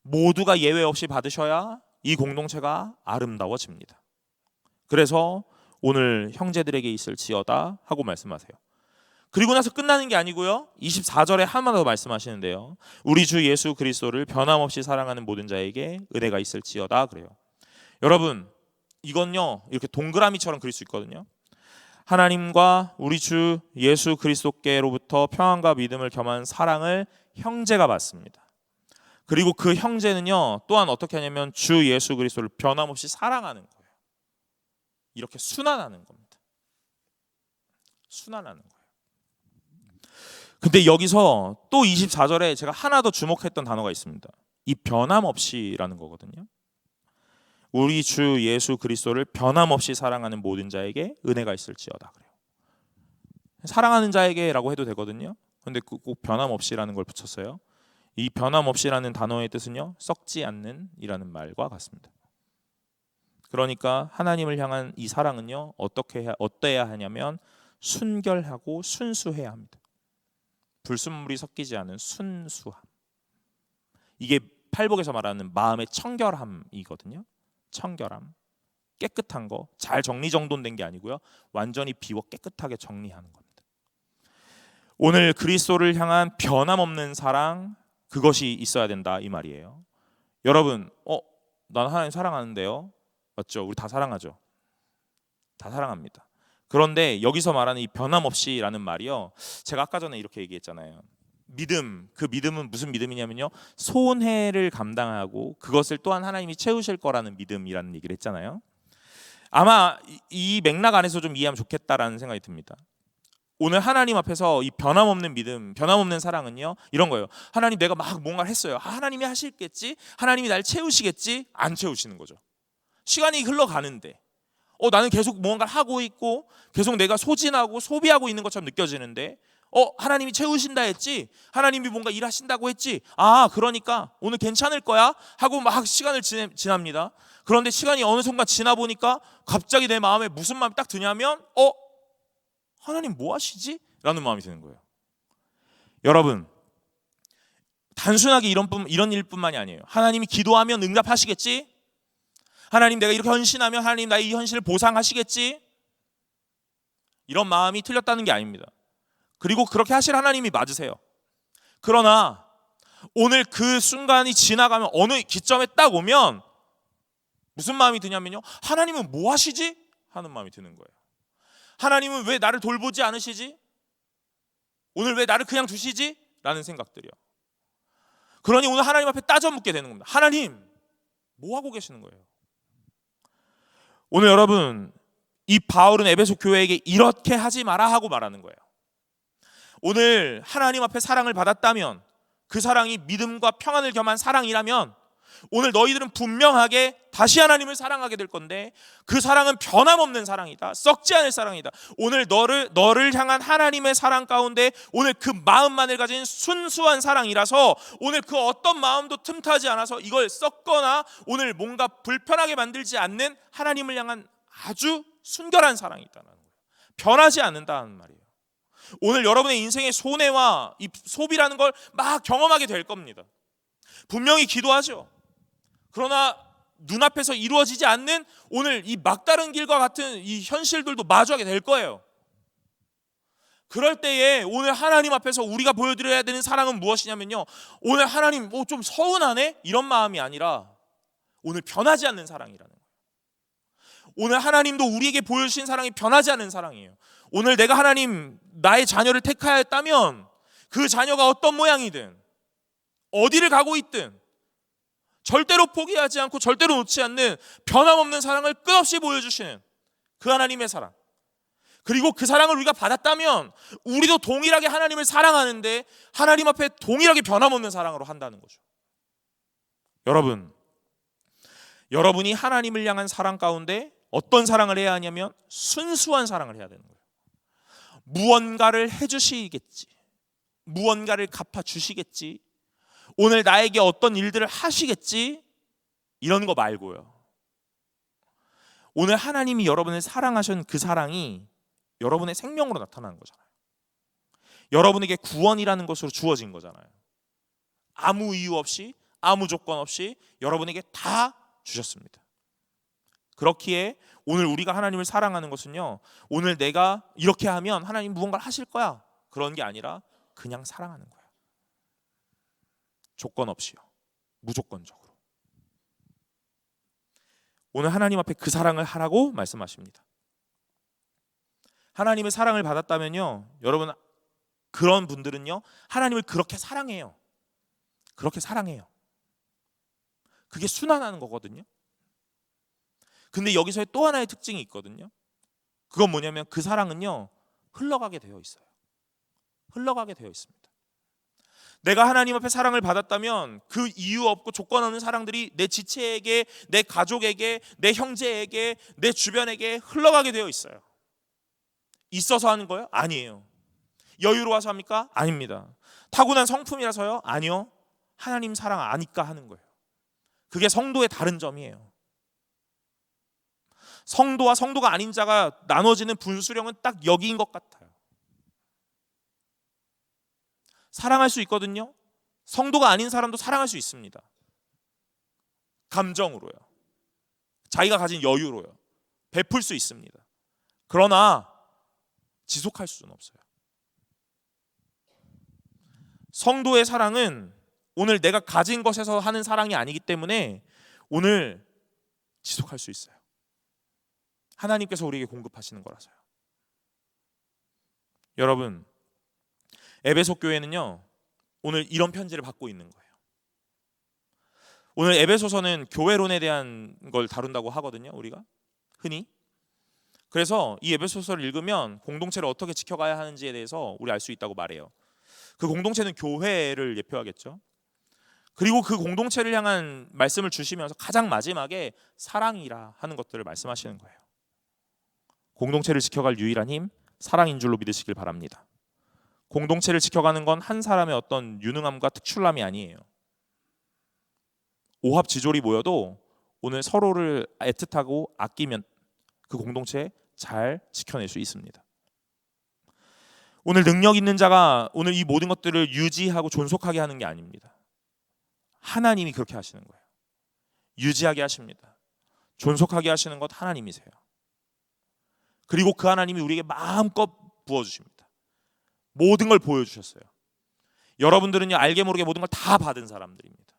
모두가 예외 없이 받으셔야 이 공동체가 아름다워집니다. 그래서 오늘 형제들에게 있을지어다 하고 말씀하세요. 그리고 나서 끝나는 게 아니고요, 24절에 한 번 더 말씀하시는데요, 우리 주 예수 그리스도를 변함없이 사랑하는 모든 자에게 은혜가 있을지어다 그래요. 여러분, 이건요, 이렇게 동그라미처럼 그릴 수 있거든요. 하나님과 우리 주 예수 그리스도께로부터 평안과 믿음을 겸한 사랑을 형제가 받습니다. 그리고 그 형제는요, 또한 어떻게 하냐면 주 예수 그리스도를 변함없이 사랑하는 거예요. 이렇게 순환하는 겁니다. 순환하는 거예요. 근데 여기서 또 24절에 제가 하나 더 주목했던 단어가 있습니다. 이 변함없이라는 거거든요. 우리 주 예수 그리스도를 변함없이 사랑하는 모든 자에게 은혜가 있을지어다. 그래요. 사랑하는 자에게라고 해도 되거든요. 근데 꼭 변함없이라는 걸 붙였어요. 이 변함없이라는 단어의 뜻은요, 썩지 않는 이라는 말과 같습니다. 그러니까 하나님을 향한 이 사랑은요, 어때야 하냐면 순결하고 순수해야 합니다. 불순물이 섞이지 않은 순수함. 이게 팔복에서 말하는 마음의 청결함이거든요. 청결함, 깨끗한 거, 잘 정리정돈된 게 아니고요, 완전히 비워 깨끗하게 정리하는 겁니다. 오늘 그리스도를 향한 변함없는 사랑, 그것이 있어야 된다 이 말이에요. 여러분, 난 하나님 사랑하는데요. 맞죠? 우리 다 사랑하죠. 다 사랑합니다. 그런데 여기서 말하는 이 변함없이라는 말이요, 제가 아까 전에 이렇게 얘기했잖아요. 믿음, 그 믿음은 무슨 믿음이냐면요, 손해를 감당하고 그것을 또한 하나님이 채우실 거라는 믿음이라는 얘기를 했잖아요. 아마 이 맥락 안에서 좀 이해하면 좋겠다라는 생각이 듭니다. 오늘 하나님 앞에서 이 변함없는 믿음, 변함없는 사랑은요, 이런 거예요. 하나님, 내가 막 뭔가를 했어요. 하나님이 하실겠지? 하나님이 날 채우시겠지? 안 채우시는 거죠. 시간이 흘러가는데 나는 계속 뭔가를 하고 있고 계속 내가 소진하고 소비하고 있는 것처럼 느껴지는데 하나님이 채우신다 했지? 하나님이 뭔가 일하신다고 했지? 그러니까 오늘 괜찮을 거야? 하고 막 시간을 지납니다. 그런데 시간이 어느 순간 지나 보니까 갑자기 내 마음에 무슨 마음이 딱 드냐면 하나님 뭐 하시지? 라는 마음이 드는 거예요. 여러분, 단순하게 이런 일뿐만이 아니에요. 하나님이 기도하면 응답하시겠지? 하나님, 내가 이렇게 헌신하면 하나님 나의 이 헌신을 보상하시겠지? 이런 마음이 틀렸다는 게 아닙니다. 그리고 그렇게 하실 하나님이 맞으세요. 그러나 오늘 그 순간이 지나가면 어느 기점에 딱 오면 무슨 마음이 드냐면요, 하나님은 뭐 하시지? 하는 마음이 드는 거예요. 하나님은 왜 나를 돌보지 않으시지? 오늘 왜 나를 그냥 두시지? 라는 생각들이요. 그러니 오늘 하나님 앞에 따져 묻게 되는 겁니다. 하나님, 뭐 하고 계시는 거예요? 오늘 여러분, 이 바울은 에베소 교회에게 이렇게 하지 마라 하고 말하는 거예요. 오늘 하나님 앞에 사랑을 받았다면, 그 사랑이 믿음과 평안을 겸한 사랑이라면 오늘 너희들은 분명하게 다시 하나님을 사랑하게 될 건데, 그 사랑은 변함없는 사랑이다. 썩지 않을 사랑이다. 오늘 너를 향한 하나님의 사랑 가운데 오늘 그 마음만을 가진 순수한 사랑이라서 오늘 그 어떤 마음도 틈타지 않아서 이걸 썩거나 오늘 뭔가 불편하게 만들지 않는 하나님을 향한 아주 순결한 사랑이 있다는 거예요. 변하지 않는다는 말이에요. 오늘 여러분의 인생의 손해와 이 소비라는 걸 막 경험하게 될 겁니다. 분명히 기도하죠. 그러나 눈앞에서 이루어지지 않는 오늘 이 막다른 길과 같은 이 현실들도 마주하게 될 거예요. 그럴 때에 오늘 하나님 앞에서 우리가 보여드려야 되는 사랑은 무엇이냐면요, 오늘 하나님 좀 서운하네? 이런 마음이 아니라 오늘 변하지 않는 사랑이라는 거예요. 오늘 하나님도 우리에게 보여주신 사랑이 변하지 않는 사랑이에요. 오늘 내가 하나님 나의 자녀를 택하였다면 그 자녀가 어떤 모양이든 어디를 가고 있든 절대로 포기하지 않고 절대로 놓지 않는 변함없는 사랑을 끝없이 보여주시는 그 하나님의 사랑, 그리고 그 사랑을 우리가 받았다면 우리도 동일하게 하나님을 사랑하는데 하나님 앞에 동일하게 변함없는 사랑으로 한다는 거죠. 여러분이 하나님을 향한 사랑 가운데 어떤 사랑을 해야 하냐면 순수한 사랑을 해야 되는 거예요. 무언가를 해주시겠지, 무언가를 갚아주시겠지, 오늘 나에게 어떤 일들을 하시겠지, 이런 거 말고요. 오늘 하나님이 여러분을 사랑하신 그 사랑이 여러분의 생명으로 나타나는 거잖아요. 여러분에게 구원이라는 것으로 주어진 거잖아요. 아무 이유 없이, 아무 조건 없이 여러분에게 다 주셨습니다. 그렇기에 오늘 우리가 하나님을 사랑하는 것은요, 오늘 내가 이렇게 하면 하나님 무언가를 하실 거야, 그런 게 아니라 그냥 사랑하는 거예요. 조건 없이요, 무조건적으로. 오늘 하나님 앞에 그 사랑을 하라고 말씀하십니다. 하나님의 사랑을 받았다면요, 여러분, 그런 분들은요 하나님을 그렇게 사랑해요. 그렇게 사랑해요. 그게 순환하는 거거든요. 근데 여기서의 또 하나의 특징이 있거든요. 그건 뭐냐면 그 사랑은요 흘러가게 되어 있어요. 흘러가게 되어 있습니다. 내가 하나님 앞에 사랑을 받았다면 그 이유 없고 조건 없는 사랑들이 내 지체에게, 내 가족에게, 내 형제에게, 내 주변에게 흘러가게 되어 있어요. 있어서 하는 거예요? 아니에요. 여유로워서 합니까? 아닙니다. 타고난 성품이라서요? 아니요. 하나님 사랑 아니까 하는 거예요. 그게 성도의 다른 점이에요. 성도와 성도가 아닌 자가 나눠지는 분수령은 딱 여기인 것 같아요. 사랑할 수 있거든요. 성도가 아닌 사람도 사랑할 수 있습니다. 감정으로요. 자기가 가진 여유로요. 베풀 수 있습니다. 그러나 지속할 수는 없어요. 성도의 사랑은 오늘 내가 가진 것에서 하는 사랑이 아니기 때문에 오늘 지속할 수 있어요. 하나님께서 우리에게 공급하시는 거라서요. 여러분, 에베소 교회는요, 오늘 이런 편지를 받고 있는 거예요. 오늘 에베소서는 교회론에 대한 걸 다룬다고 하거든요, 우리가 흔히. 그래서 이 에베소서를 읽으면 공동체를 어떻게 지켜가야 하는지에 대해서 우리 알 수 있다고 말해요. 그 공동체는 교회를 예표하겠죠. 그리고 그 공동체를 향한 말씀을 주시면서 가장 마지막에 사랑이라 하는 것들을 말씀하시는 거예요. 공동체를 지켜갈 유일한 힘, 사랑인 줄로 믿으시길 바랍니다. 공동체를 지켜가는 건 한 사람의 어떤 유능함과 특출남이 아니에요. 오합지졸이 모여도 오늘 서로를 애틋하고 아끼면 그 공동체 잘 지켜낼 수 있습니다. 오늘 능력 있는 자가 오늘 이 모든 것들을 유지하고 존속하게 하는 게 아닙니다. 하나님이 그렇게 하시는 거예요. 유지하게 하십니다. 존속하게 하시는 것 하나님이세요. 그리고 그 하나님이 우리에게 마음껏 부어주십니다. 모든 걸 보여주셨어요. 여러분들은요, 알게 모르게 모든 걸 다 받은 사람들입니다.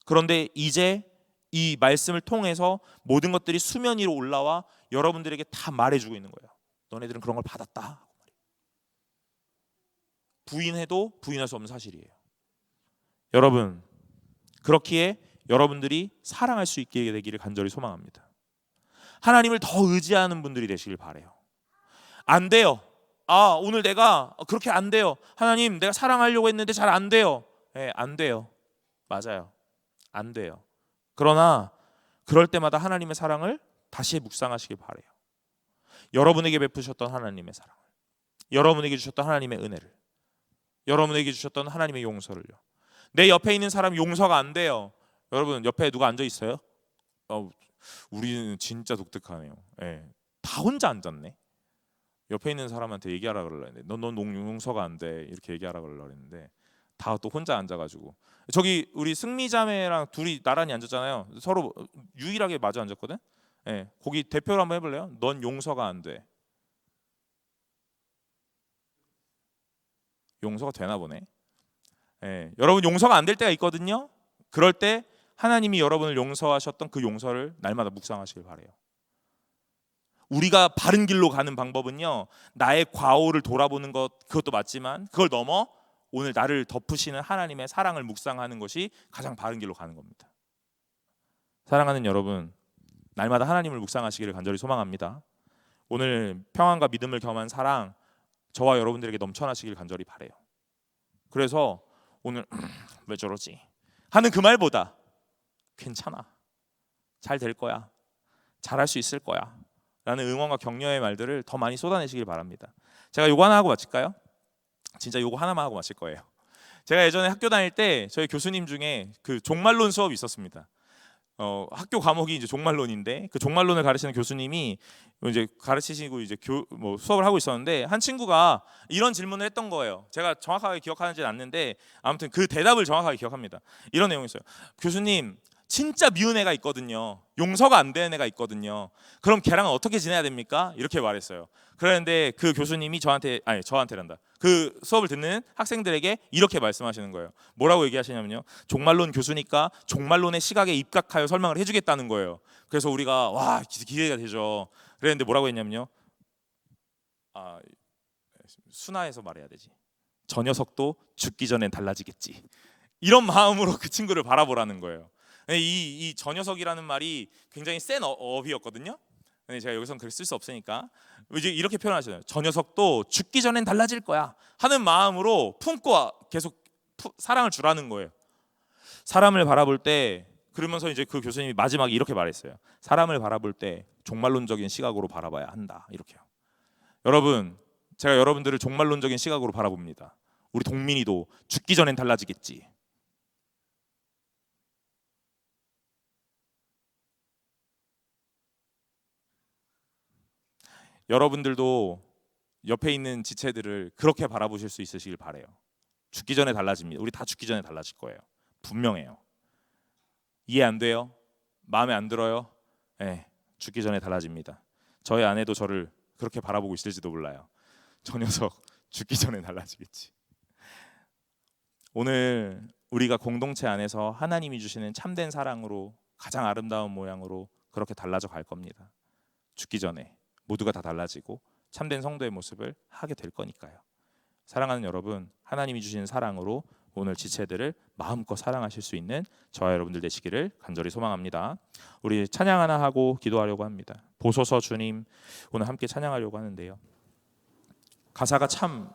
그런데 이제 이 말씀을 통해서 모든 것들이 수면 위로 올라와 여러분들에게 다 말해주고 있는 거예요. 너네들은 그런 걸 받았다. 부인해도 부인할 수 없는 사실이에요. 여러분, 그렇기에 여러분들이 사랑할 수 있게 되기를 간절히 소망합니다. 하나님을 더 의지하는 분들이 되시길 바라요. 안 돼요. 오늘 내가 그렇게 안 돼요. 하나님, 내가 사랑하려고 했는데 잘 안 돼요. 네, 안 돼요. 맞아요. 안 돼요. 그러나 그럴 때마다 하나님의 사랑을 다시 묵상하시길 바라요. 여러분에게 베푸셨던 하나님의 사랑을, 여러분에게 주셨던 하나님의 은혜를, 여러분에게 주셨던 하나님의 용서를요. 내 옆에 있는 사람 용서가 안 돼요. 여러분, 옆에 누가 앉아 있어요? 우리는 진짜 독특하네요. 네, 다 혼자 앉았네. 옆에 있는 사람한테 얘기하라 그러려 했는데 넌 용서가 안 돼 이렇게 얘기하라 그러려 했는데 다 또 혼자 앉아가지고, 저기 우리 승미자매랑 둘이 나란히 앉았잖아요. 서로 유일하게 마주 앉았거든. 예, 거기 대표로 한번 해볼래요? 넌 용서가 안 돼. 용서가 되나 보네. 예, 여러분 용서가 안 될 때가 있거든요. 그럴 때 하나님이 여러분을 용서하셨던 그 용서를 날마다 묵상하시길 바래요. 우리가 바른 길로 가는 방법은요, 나의 과오를 돌아보는 것, 그것도 맞지만 그걸 넘어 오늘 나를 덮으시는 하나님의 사랑을 묵상하는 것이 가장 바른 길로 가는 겁니다. 사랑하는 여러분, 날마다 하나님을 묵상하시기를 간절히 소망합니다. 오늘 평안과 믿음을 겸한 사랑, 저와 여러분들에게 넘쳐나시길 간절히 바라요. 그래서 오늘 왜 저러지 하는 그 말보다 괜찮아, 잘 될 거야, 잘할 수 있을 거야 라는 응원과 격려의 말들을 더 많이 쏟아내시길 바랍니다. 제가 요거 하나 하고 마칠까요? 진짜 요거 하나만 하고 마칠 거예요. 제가 예전에 학교 다닐 때 저희 교수님 중에 그 종말론 수업이 있었습니다. 학교 과목이 이제 종말론인데 그 종말론을 가르치는 교수님이 이제 가르치시고 이제 수업을 하고 있었는데 한 친구가 이런 질문을 했던 거예요. 제가 정확하게 기억하지는 않는데 아무튼 그 대답을 정확하게 기억합니다. 이런 내용이었어요. 교수님, 진짜 미운 애가 있거든요. 용서가 안 되는 애가 있거든요. 그럼 걔랑은 어떻게 지내야 됩니까? 이렇게 말했어요. 그런데 그 교수님이 저한테란다. 그 수업을 듣는 학생들에게 이렇게 말씀하시는 거예요. 뭐라고 얘기하시냐면요, 종말론 교수니까 종말론의 시각에 입각하여 설명을 해주겠다는 거예요. 그래서 우리가 와, 기대가 되죠. 그랬는데 뭐라고 했냐면요, 순화해서 말해야 되지. 저 녀석도 죽기 전엔 달라지겠지. 이런 마음으로 그 친구를 바라보라는 거예요. 이 저 녀석이라는 말이 굉장히 센 어휘였거든요. 근데 제가 여기서는 그렇게 쓸 수 없으니까 이제 이렇게 표현하잖아요. 저 녀석도 죽기 전엔 달라질 거야 하는 마음으로 품고 계속 사랑을 주라는 거예요. 사람을 바라볼 때, 그러면서 이제 그 교수님이 마지막에 이렇게 말했어요. 사람을 바라볼 때 종말론적인 시각으로 바라봐야 한다. 이렇게요. 여러분, 제가 여러분들을 종말론적인 시각으로 바라봅니다. 우리 동민이도 죽기 전엔 달라지겠지. 여러분들도 옆에 있는 지체들을 그렇게 바라보실 수 있으시길 바래요. 죽기 전에 달라집니다. 우리 다 죽기 전에 달라질 거예요. 분명해요. 이해 안 돼요? 마음에 안 들어요? 네, 죽기 전에 달라집니다. 저의 아내도 저를 그렇게 바라보고 있을지도 몰라요. 저 녀석 죽기 전에 달라지겠지. 오늘 우리가 공동체 안에서 하나님이 주시는 참된 사랑으로 가장 아름다운 모양으로 그렇게 달라져 갈 겁니다. 죽기 전에 모두가 다 달라지고 참된 성도의 모습을 하게 될 거니까요. 사랑하는 여러분, 하나님이 주시는 사랑으로 오늘 지체들을 마음껏 사랑하실 수 있는 저와 여러분들 되시기를 간절히 소망합니다. 우리 찬양 하나 하고 기도하려고 합니다. 보소서 주님, 오늘 함께 찬양하려고 하는데요. 가사가 참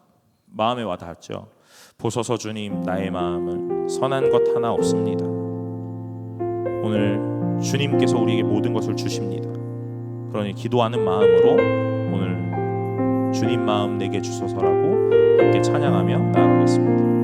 마음에 와닿았죠. 보소서 주님, 나의 마음은 선한 것 하나 없습니다. 오늘 주님께서 우리에게 모든 것을 주십니다. 그러니 기도하는 마음으로 오늘 주님 마음 내게 주소서라고 함께 찬양하며 나아가겠습니다.